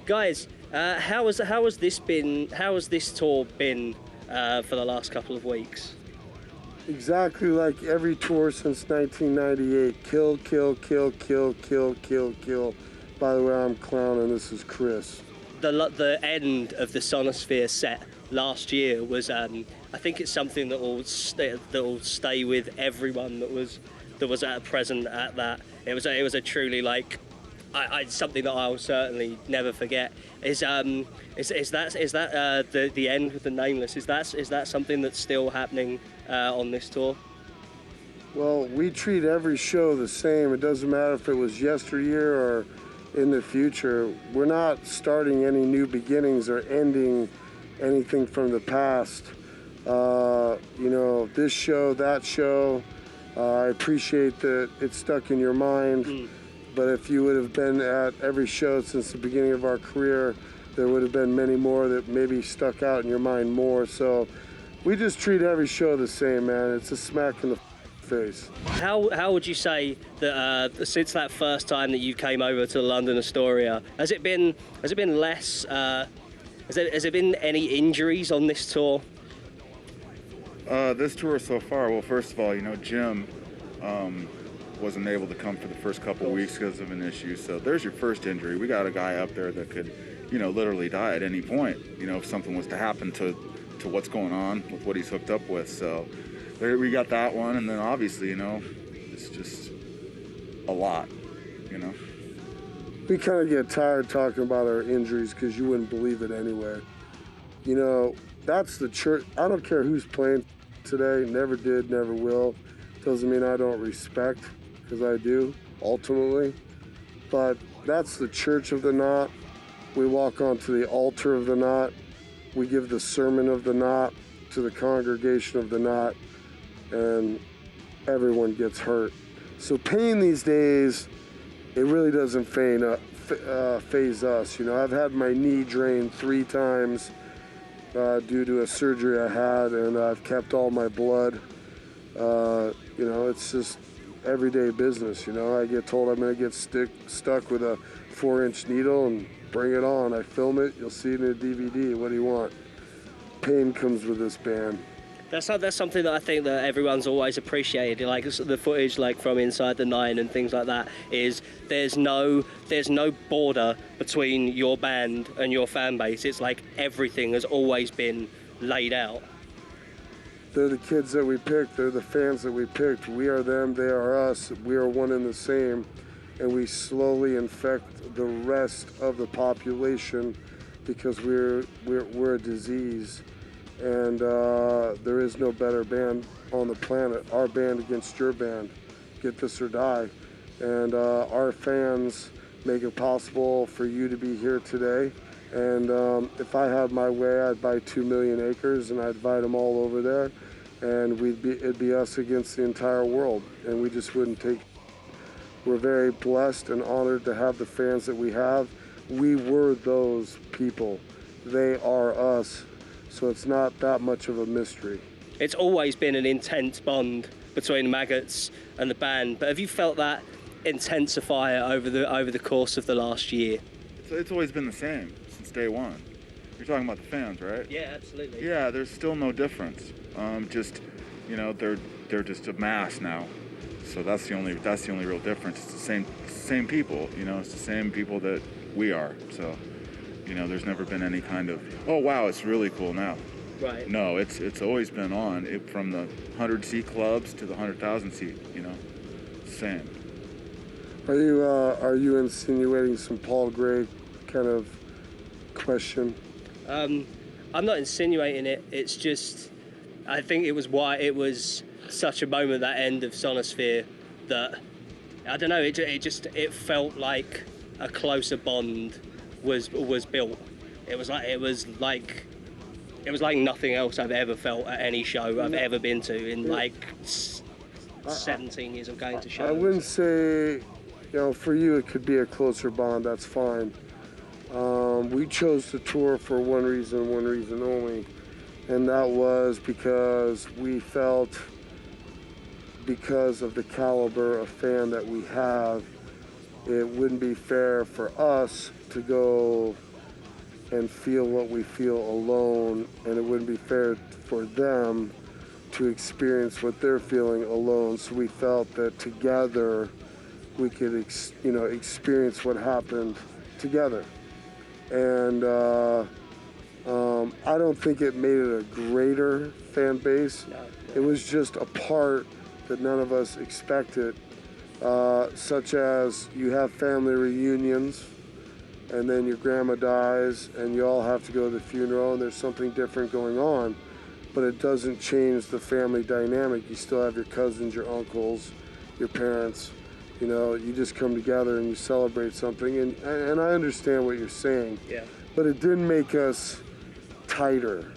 Guys, how has this tour been for the last couple of weeks? Exactly like every tour since 1998. Kill, kill, kill, kill, kill, kill, kill. By the way, I'm Clown and this is Chris. The end of the Sonosphere set last year was, I think it's something that will stay with everyone that was present at that. It was a truly like. Something that I'll certainly never forget is that the end with the Nameless? Is that something that's still happening on this tour? Well, we treat every show the same. It doesn't matter if it was yesteryear or in the future. We're not starting any new beginnings or ending anything from the past. This show, that show. I appreciate that it stuck in your mind. But if you would have been at every show since the beginning of our career, there would have been many more that maybe stuck out in your mind more. So we just treat every show the same, man. It's a smack in the face. How would you say that since that first time that you came over to London Astoria, has it been less? Has there been any injuries on this tour? This tour so far, well, first of all, Jim wasn't able to come for the first couple weeks because of an issue. So there's your first injury. We got a guy up there that could, literally die at any point, if something was to happen to what's going on with what he's hooked up with. So there, we got that one. And then obviously, it's just a lot, We kind of get tired talking about our injuries because you wouldn't believe it anyway. That's the church. I don't care who's playing today. Never did, never will. Doesn't mean I don't respect, because I do, ultimately. But that's the church of the knot. We walk onto the altar of the knot. We give the sermon of the knot to the congregation of the knot, and everyone gets hurt. So pain these days, it really doesn't phase us. I've had my knee drained 3 times due to a surgery I had, and I've kept all my blood. It's just everyday business. I get told I'm going to get stuck with a 4-inch needle and bring it on. I film it. You'll see it in a DVD. What do you want? Pain comes with this band. That's something that I think that everyone's always appreciated. Like the footage, like from Inside the Nine and things like that, is there's no border between your band and your fan base. It's like everything has always been laid out. They're the kids that we picked. They're the fans that we picked. We are them. They are us. We are one and the same. And we slowly infect the rest of the population because we're a disease. And there is no better band on the planet. Our band against your band. Get this or die. And our fans make it possible for you to be here today. And if I had my way, I'd buy 2 million acres and I'd invite them all over there, and it'd be us against the entire world, and we just wouldn't take. We're very blessed and honored to have the fans that we have. We were those people. They are us, so it's not that much of a mystery. It's always been an intense bond between Maggots and the band, but have you felt that intensify over the course of the last year? It's always been the same since day one. You're talking about the fans, right? Yeah, absolutely. Yeah, there's still no difference. They're just a mass now. So that's the only real difference. It's the same people. It's the same people that we are. So, there's never been any kind of, oh wow, it's really cool now. Right. No, it's always been on from the 100-seat clubs to the 100,000-seat. Same. Are you insinuating some Paul Gray kind of question? I'm not insinuating it. It's just, I think it was such a moment, that end of Sonosphere, that I don't know. It felt like a closer bond was built. It was like nothing else I've ever felt at any show I've ever been to in 17 years of going to shows. I wouldn't say, for you it could be a closer bond. That's fine. We chose to tour for one reason only, and that was because we felt, because of the caliber of fan that we have, it wouldn't be fair for us to go and feel what we feel alone, and it wouldn't be fair for them to experience what they're feeling alone. So we felt that together we could experience what happened together. And I don't think it made it a greater fan base. It was just a part that none of us expected, such as you have family reunions, and then your grandma dies, and you all have to go to the funeral, and there's something different going on, but it doesn't change the family dynamic. You still have your cousins, your uncles, your parents. You just come together and you celebrate something, and I understand what you're saying. Yeah. But it didn't make us tighter.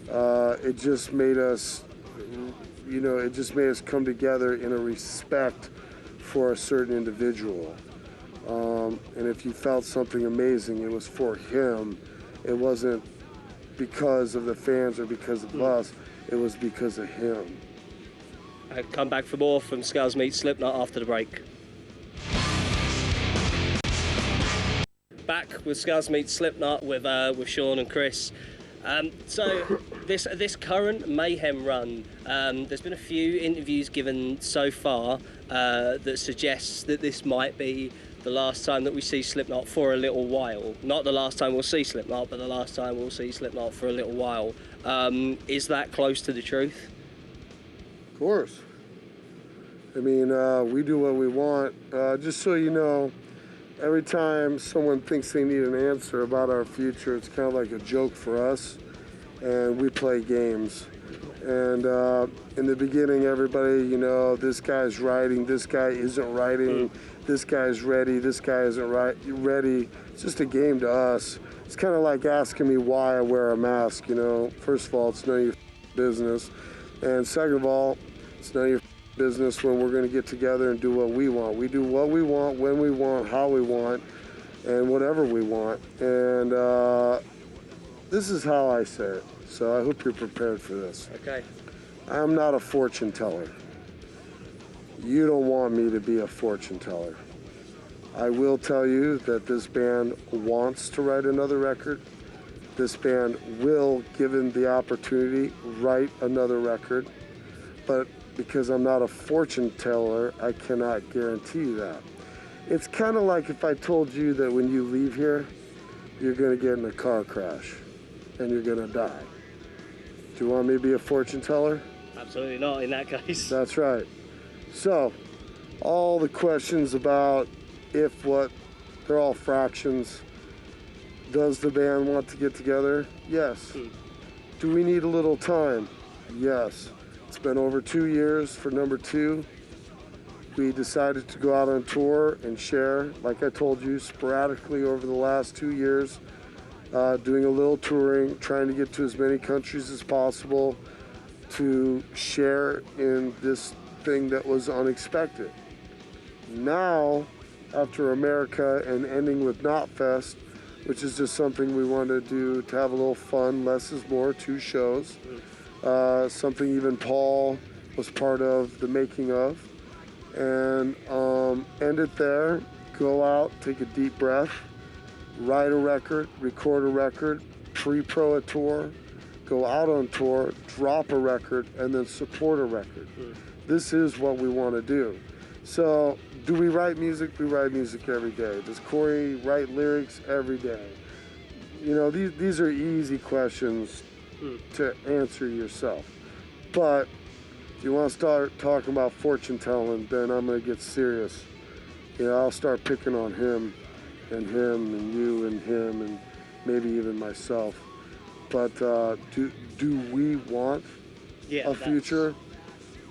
It just made us, come together in a respect for a certain individual. And if you felt something amazing, it was for him. It wasn't because of the fans or because of us. It was because of him. Come back for more from Scuzz meets Slipknot after the break. Back with Scuzz meets Slipknot with Shawn and Chris. So this current Mayhem run, there's been a few interviews given so far that suggests that this might be the last time that we see Slipknot for a little while. Not the last time we'll see Slipknot, but the last time we'll see Slipknot for a little while. Is that close to the truth? Of course. I mean, we do what we want. Just so you know, every time someone thinks they need an answer about our future, it's kind of like a joke for us, and we play games. And in the beginning, everybody, this guy's writing, this guy isn't writing, this guy's ready, this guy isn't ready. It's just a game to us. It's kind of like asking me why I wear a mask, First of all, it's none of your business. And second of all, it's none of your business when we're going to get together and do what we want. We do what we want, when we want, how we want, and whatever we want. And this is how I say it. So I hope you're prepared for this. Okay. I'm not a fortune teller. You don't want me to be a fortune teller. I will tell you that this band wants to write another record. This band will, given the opportunity, write another record. But because I'm not a fortune teller, I cannot guarantee that. It's kind of like if I told you that when you leave here, you're going to get in a car crash and you're going to die. Do you want me to be a fortune teller? Absolutely not in that case. That's right. So, all the questions about if, what, they're all fractions. Does the band want to get together? Yes. Do we need a little time? Yes. It's been over 2 years for number 2. We decided to go out on tour and share, like I told you, sporadically over the last 2 years, doing a little touring, trying to get to as many countries as possible to share in this thing that was unexpected. Now, after America and ending with Knotfest, which is just something we wanted to do to have a little fun, less is more, 2 shows. Something even Paul was part of the making of. And end it there, go out, take a deep breath, write a record, record a record, pre-pro a tour, go out on tour, drop a record, and then support a record. This is what we want to do. So, do we write music? We write music every day. Does Corey write lyrics every day? These are easy questions to answer yourself. But if you want to start talking about fortune telling, then I'm going to get serious. I'll start picking on him and you and him and maybe even myself. But do we want a future?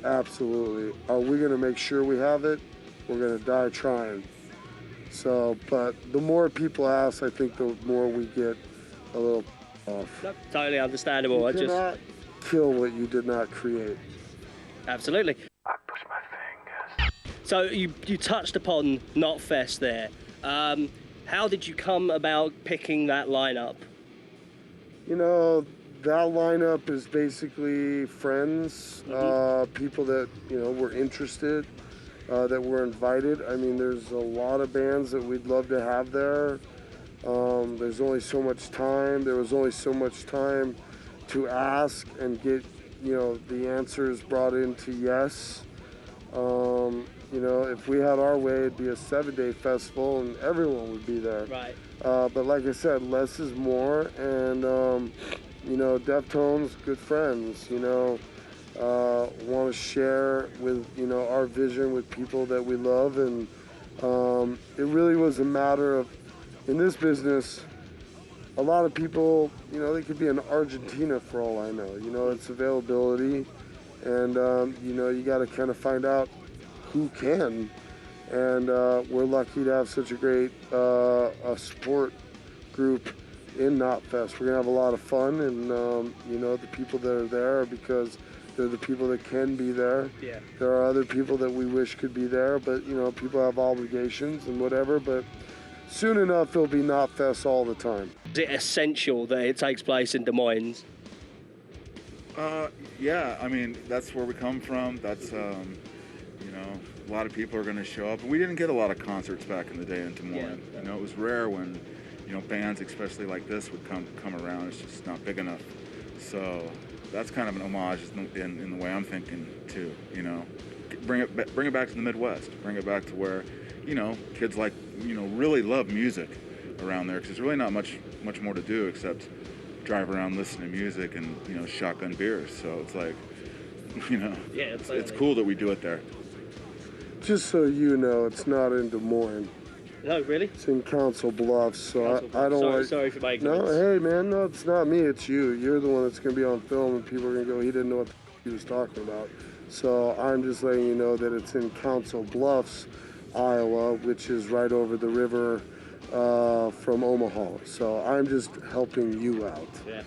Absolutely. Are we going to make sure we have it? We're going to die trying. So, but the more people ask, I think the more we get a little off. No, totally understandable. You cannot kill what you did not create. Absolutely. I push my fingers. So you touched upon Knotfest there. How did you come about picking that lineup? That lineup is basically friends, people that, were interested, that were invited. I mean, there's a lot of bands that we'd love to have there. There's only so much time. There was only so much time to ask and get, the answers brought into yes. If we had our way, it'd be a 7-day festival and everyone would be there. Right. But like I said, less is more, and Deftones, good friends. Want to share with our vision with people that we love, and it really was a matter of, in this business, a lot of people, they could be in Argentina for all I know. It's availability, and you got to kind of find out who can. And we're lucky to have such a great a support group in Knotfest. We're gonna have a lot of fun, and the people that are there are because they're the people that can be there. Yeah. There are other people that we wish could be there, but people have obligations and whatever. But soon enough, it'll be Knotfest all the time. Is it essential that it takes place in Des Moines? Yeah, I mean, that's where we come from. That's, a lot of people are going to show up. We didn't get a lot of concerts back in the day in Des Moines. Yeah. It was rare when, bands, especially like this, would come around. It's just not big enough. So that's kind of an homage in the way I'm thinking too. Bring it back to the Midwest. Bring it back to where, kids really love music around there, because there's really not much more to do except drive around, listen to music, and shotgun beers. So it's like, it's cool that we do it there. Just so you know, it's not in Des Moines. No, really? It's in Council Bluffs, so I don't Sorry for my ignorance. No, hey man, no, it's not me, it's you. You're the one that's going to be on film, and people are going to go, he didn't know what the he was talking about. So I'm just letting you know that it's in Council Bluffs, Iowa, which is right over the river from Omaha. So I'm just helping you out. Yeah.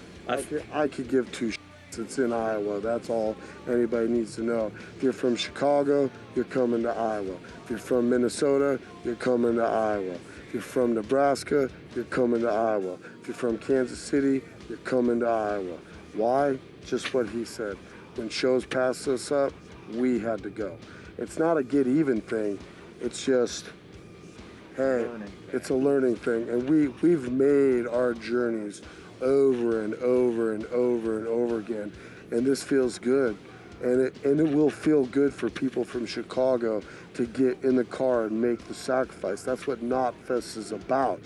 I could give two shits. It's in Iowa. That's all anybody needs to know. If you're from Chicago, you're coming to Iowa. If you're from Minnesota, you're coming to Iowa. If you're from Nebraska, you're coming to Iowa. If you're from Kansas City, you're coming to Iowa. Why? Just what he said. When shows passed us up, we had to go. It's not a get even thing. It's just, hey, it's a learning thing. And we've made our journeys over and over and over and over again, and this feels good, and it will feel good for people from Chicago to get in the car and make the sacrifice. That's what Knotfest is about.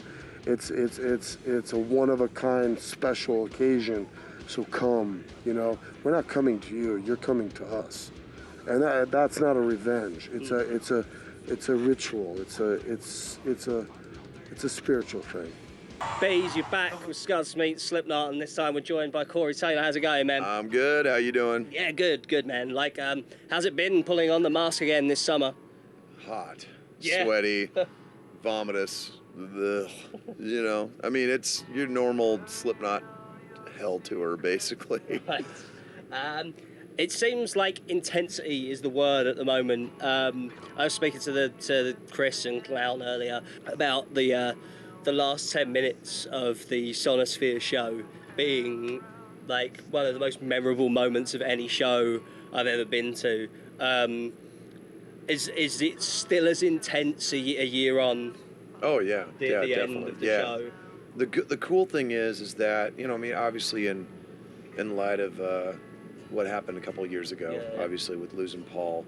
It's a one of a kind special occasion. So come, we're not coming to you. You're coming to us, and that's not a revenge. It's a ritual. It's a spiritual thing. Bees, you're back with Scuzz meets Slipknot, and this time we're joined by Corey Taylor. How's it going, man? I'm good. How you doing? Yeah, good, man. How's it been pulling on the mask again this summer? Hot, Yeah. sweaty, vomitous. Ugh. I mean, it's your normal Slipknot hell tour, basically. Right. It seems like intensity is the word at the moment. I was speaking to Chris and Clown earlier about the last 10 minutes of the Sonosphere show being like one of the most memorable moments of any show I've ever been to. Is it still as intense a year on? Oh yeah, the definitely. end of the show. The cool thing is that obviously in light of what happened a couple of years ago, obviously with losing Paul,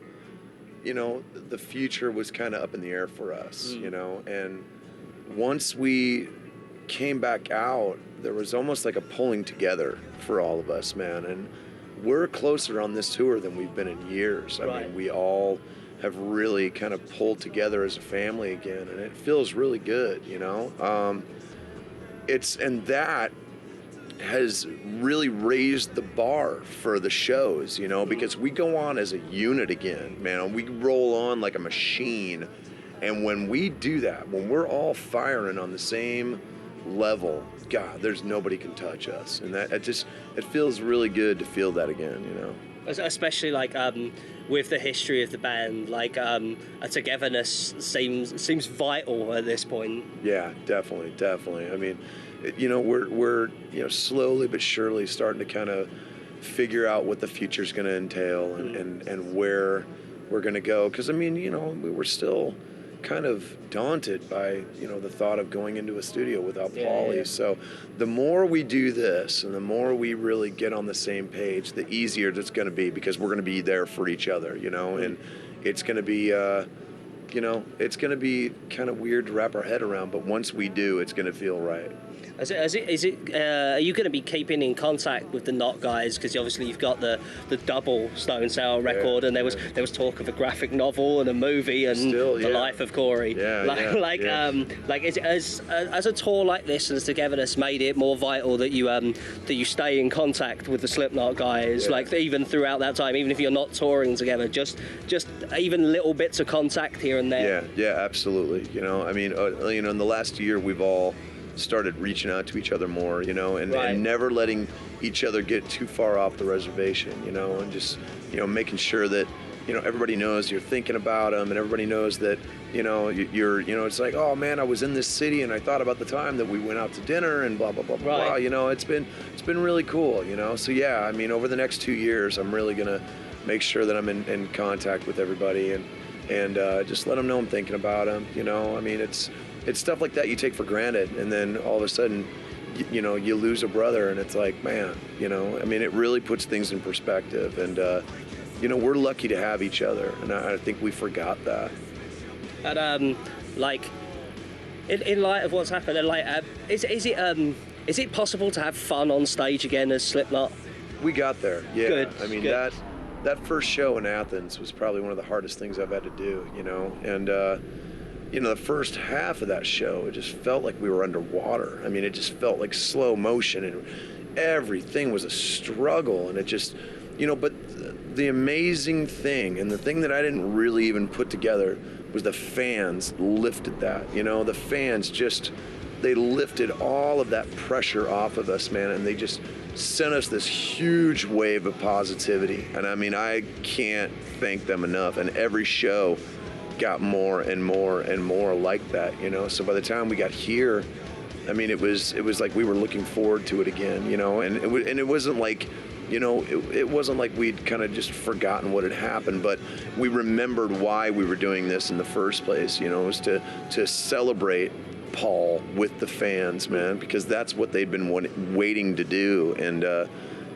the future was kind of up in the air for us, and once we came back out, there was almost like a pulling together for all of us, man. And we're closer on this tour than we've been in years. I mean, we all have really kind of pulled together as a family again, and it feels really good, and that has really raised the bar for the shows, because we go on as a unit again, man. We roll on like a machine. And when we do that, when we're all firing on the same level, God, there's nobody can touch us. And that it feels really good to feel that again, Especially with the history of the band, a togetherness seems vital at this point. Yeah, definitely. I mean, we're slowly but surely starting to kind of figure out what the future's going to entail and where we're going to go. Because, I mean, we're still kind of daunted by, the thought of going into a studio without Paulie. Yeah. So the more we do this and the more we really get on the same page, the easier it's going to be, because we're going to be there for each other, and it's going to be, it's going to be kind of weird to wrap our head around, but once we are going to feel right. Are you going to be keeping in contact with the Knot guys? Because obviously you've got the double Stone Sour record, and there was talk of a graphic novel and a movie and the life of Corey. Is it, as a tour like this and as Togetherness made it more vital that you stay in contact with the Slipknot guys, like even throughout that time, even if you're not touring together, just even little bits of contact here and there. Yeah, absolutely. In the last year we've all started reaching out to each other more, and never letting each other get too far off the reservation, and just, making sure that, everybody knows you're thinking about them, and everybody knows that, you're, it's like, oh man, I was in this city and I thought about the time that we went out to dinner and blah, blah, blah, blah. It's been really cool, So yeah, over the next 2 years, I'm really going to make sure that I'm in contact with everybody and just let them know I'm thinking about them, It's stuff like that you take for granted, and then all of a sudden, you lose a brother, and it's like, man, it really puts things in perspective, and we're lucky to have each other, and I think we forgot that. And in light of what's happened, and is it possible to have fun on stage again as Slipknot? We got there, yeah. Good. Good. That first show in Athens was probably one of the hardest things I've had to do, and. The first half of that show, it just felt like we were underwater. It just felt like slow motion, and everything was a struggle. And it just, but the amazing thing, and the thing that I didn't really even put together, was the fans lifted that. The fans they lifted all of that pressure off of us, man, and they just sent us this huge wave of positivity. And I can't thank them enough. And every show got more and more and more like that, So by the time we got here, it was like we were looking forward to it again, And it wasn't like, it wasn't like we'd kind of just forgotten what had happened, but we remembered why we were doing this in the first place. It was to celebrate Paul with the fans, man, because that's what they'd been waiting to do, and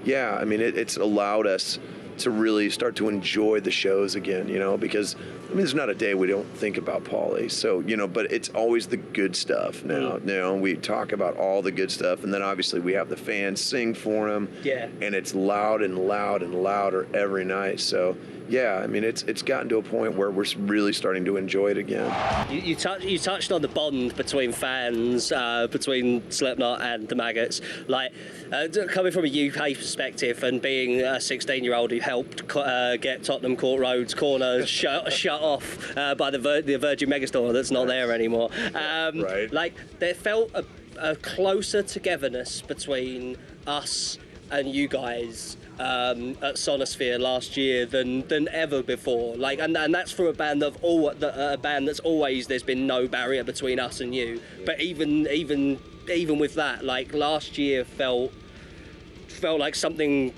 it's allowed us to really start to enjoy the shows again, because there's not a day we don't think about Paulie. So, but it's always the good stuff now. We talk about all the good stuff, and then obviously we have the fans sing for him. Yeah. And it's loud and loud and louder every night. So, yeah, it's gotten to a point where we're really starting to enjoy it again. You touched on the bond between fans, between Slipknot and the Maggots. Coming from a UK perspective and being a 16-year-old who helped get Tottenham Court Road's corner shut off by the Virgin Megastore that's not there anymore. Right. There felt a closer togetherness between us and you guys at Sonosphere last year than ever before. And that's for a band that's always there's been no barrier between us and you. But even with that, last year felt like something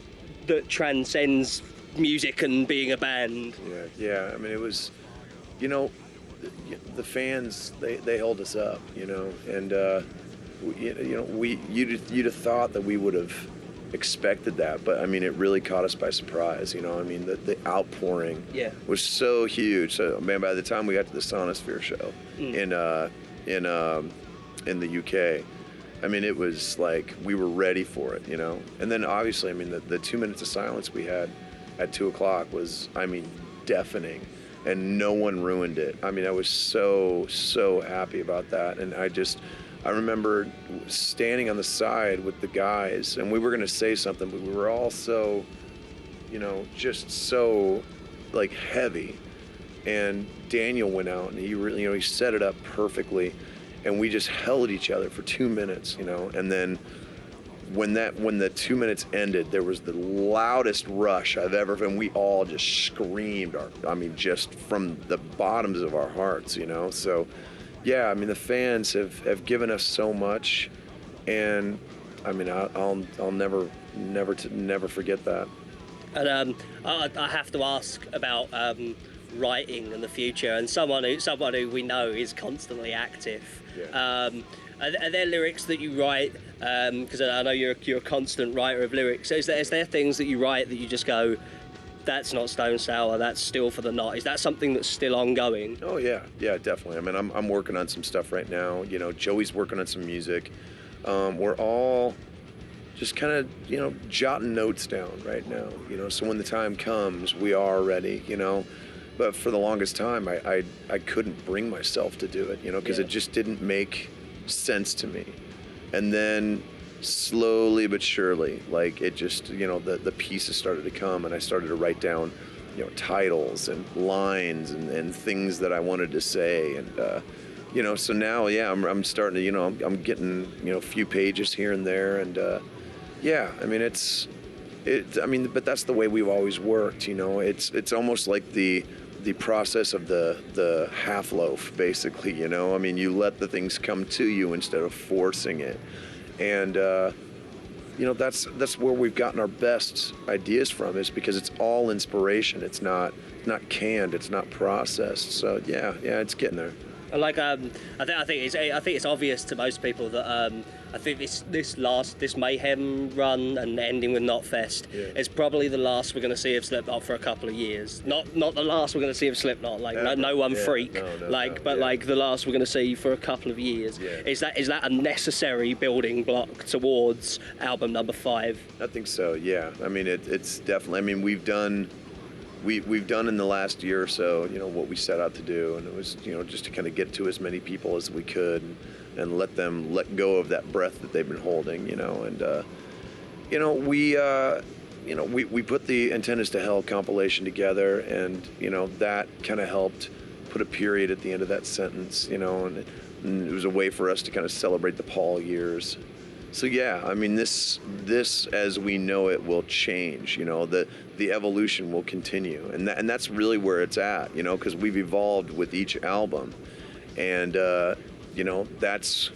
that transcends music and being a band. Yeah. It was, the fans they held us up, and you'd have thought that we would have expected that, but it really caught us by surprise. The outpouring was so huge. So man, by the time we got to the Sonosphere show in the UK, it was like we were ready for it, And then obviously, the 2 minutes of silence we had at 2:00 was, deafening, and no one ruined it. I was so happy about that, and I remember standing on the side with the guys, and we were going to say something, but we were all so, just so, heavy. And Daniel went out, and he really, he set it up perfectly, and we just held each other for 2 minutes, And then when the 2 minutes ended, there was the loudest rush I've ever, and we all just screamed, just from the bottoms of our hearts, So. Yeah, the fans have given us so much, and I'll never forget that. And I have to ask about writing in the future, and someone who we know is constantly active. Yeah. Are there lyrics that you write? Because I know you're a constant writer of lyrics. So is there things that you write that you just go, that's not Stone Sour, that's Still for the Knot? Is that something that's still ongoing? Oh yeah, definitely. I mean, I'm working on some stuff right now. You know, Joey's working on some music. We're all just kind of, you know, jotting notes down right now. You know, so when the time comes, we are ready. You know, but for the longest time, I couldn't bring myself to do it. You know, because it just didn't make sense to me. And then slowly but surely, like it just, you know, the pieces started to come, and I started to write down, you know, titles and lines and things that I wanted to say. And you know, so now, yeah, I'm starting to, you know, I'm getting, you know, a few pages here and there. And yeah, I mean, but that's the way we've always worked. You know, it's almost like the process of the half loaf, basically. You know, I mean, you let the things come to you instead of forcing it. And you know, that's where we've gotten our best ideas from, is because it's all inspiration. It's not canned. It's not processed. So yeah, it's getting there. Like I think it's obvious to most people that I think this Mayhem run and ending with Knotfest is probably the last we're going to see of Slipknot for a couple of years. Not the last we're going to see of Slipknot. Like no one freak. Like the last we're going to see for a couple of years. Yeah. Is that a necessary building block towards album number 5? I think so. Yeah. I mean, it's definitely. I mean, we've done in the last year or so, you know, what we set out to do, and it was, you know, just to kind of get to as many people as we could and let them let go of that breath that they've been holding, you know. And you know, we put the Antennas to Hell compilation together, and you know, that kind of helped put a period at the end of that sentence, you know, and it was a way for us to kind of celebrate the Paul years. So yeah, I mean, this as we know it will change. You know, the evolution will continue, and that's really where it's at. You know, because we've evolved with each album, and you know, that's,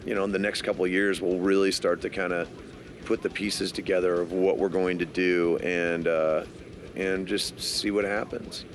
you know, in the next couple of years we'll really start to kind of put the pieces together of what we're going to do, and just see what happens.